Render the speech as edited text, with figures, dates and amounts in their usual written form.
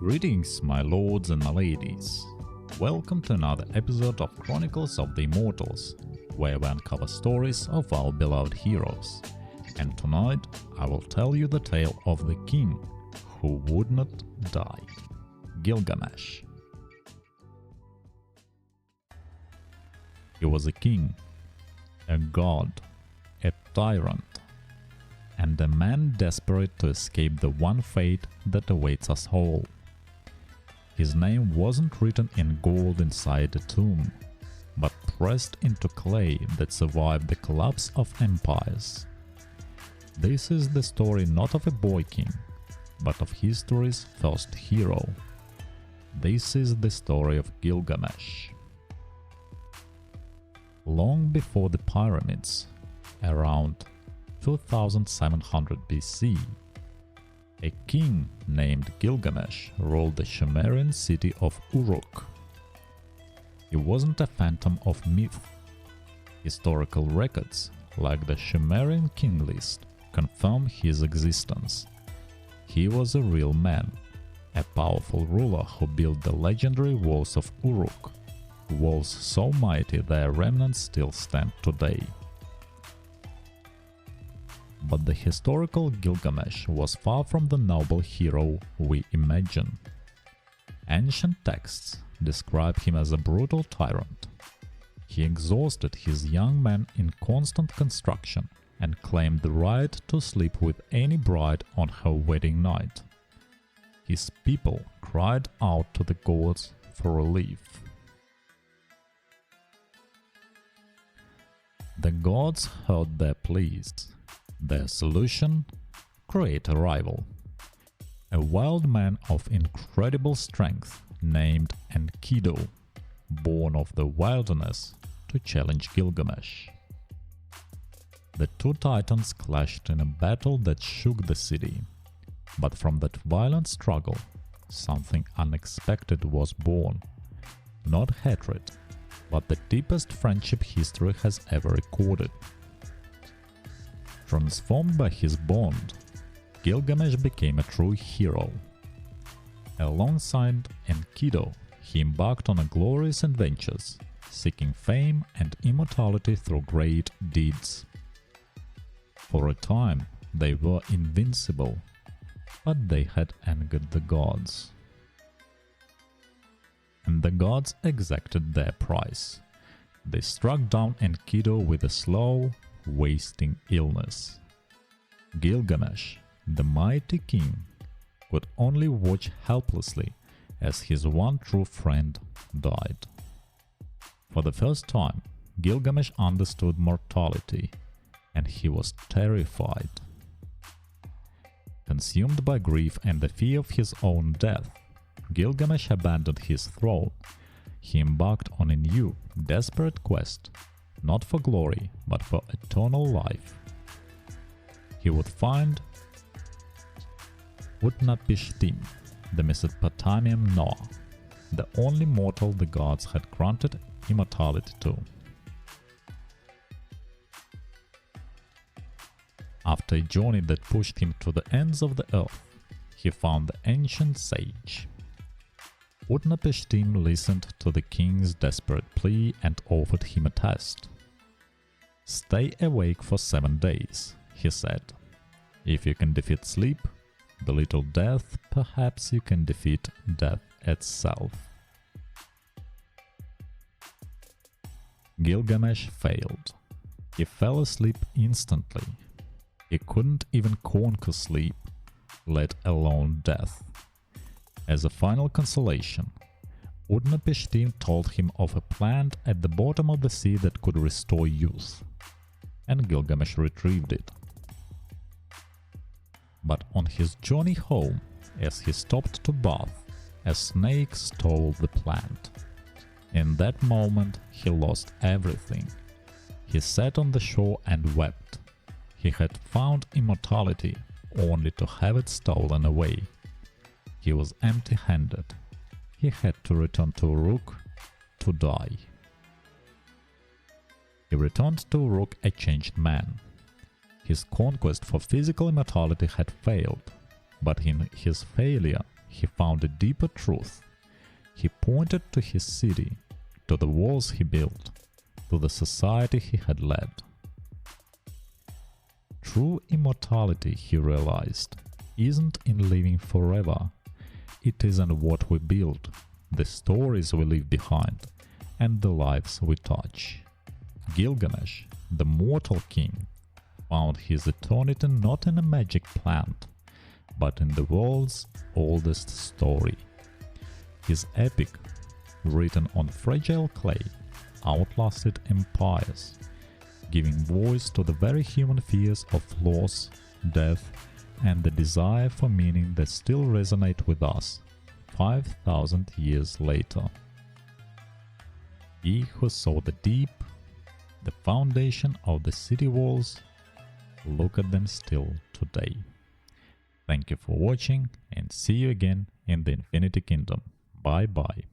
Greetings, my lords and my ladies. Welcome to another episode of Chronicles of the Immortals, where we uncover stories of our beloved heroes. And tonight I will tell you the tale of the king who would not die, Gilgamesh. He was a king, a god, a tyrant, and a man desperate to escape the one fate that awaits us all. His name wasn't written in gold inside a tomb, but pressed into clay that survived the collapse of empires. This is the story not of a boy king, but of history's first hero. This is the story of Gilgamesh. Long before the pyramids, around 2700 BC, a king named Gilgamesh ruled the Sumerian city of Uruk. He wasn't a phantom of myth. Historical records, like the Sumerian king list, confirm his existence. He was a real man, a powerful ruler who built the legendary walls of Uruk, walls so mighty their remnants still stand today. But the historical Gilgamesh was far from the noble hero we imagine. Ancient texts describe him as a brutal tyrant. He exhausted his young men in constant construction and claimed the right to sleep with any bride on her wedding night. His people cried out to the gods for relief. The gods heard their pleas. Their solution? Create a rival. A wild man of incredible strength named Enkidu, born of the wilderness, to challenge Gilgamesh. The two titans clashed in a battle that shook the city, but from that violent struggle, something unexpected was born. Not hatred, but the deepest friendship history has ever recorded. Transformed by his bond, Gilgamesh became a true hero. Alongside Enkidu, he embarked on glorious adventures, seeking fame and immortality through great deeds. For a time, they were invincible, but they had angered the gods. And the gods exacted their price. They struck down Enkidu with a slow, wasting illness. Gilgamesh, the mighty king, could only watch helplessly as his one true friend died. For the first time, Gilgamesh understood mortality, and he was terrified. Consumed by grief and the fear of his own death, Gilgamesh abandoned his throne. He embarked on a new, desperate quest, not for glory, but for eternal life. He would find Utnapishtim, the Mesopotamian Noah, the only mortal the gods had granted immortality to. After a journey that pushed him to the ends of the earth, he found the ancient sage. Utnapishtim listened to the king's desperate plea and offered him a test. "Stay awake for 7 days," he said. "If you can defeat sleep, the little death, perhaps you can defeat death itself." Gilgamesh failed. He fell asleep instantly. He couldn't even conquer sleep, let alone death. As a final consolation, Utnapishtim told him of a plant at the bottom of the sea that could restore youth, and Gilgamesh retrieved it. But on his journey home, as he stopped to bath, a snake stole the plant. In that moment, he lost everything. He sat on the shore and wept. He had found immortality, only to have it stolen away. He was empty-handed. He had to return to Uruk to die. He returned to Uruk a changed man. His conquest for physical immortality had failed, but in his failure he found a deeper truth. He pointed to his city, to the walls he built, to the society he had led. True immortality, he realized, isn't in living forever. It is in what we build, the stories we leave behind, and the lives we touch. Gilgamesh, the mortal king, found his eternity not in a magic plant, but in the world's oldest story. His epic, written on fragile clay, outlasted empires, giving voice to the very human fears of loss, death, and the desire for meaning that still resonate with us 5,000 years later. He who saw the deep, the foundation of the city walls, look at them still today. Thank you for watching and see you again in the Infinity Kingdom. Bye bye.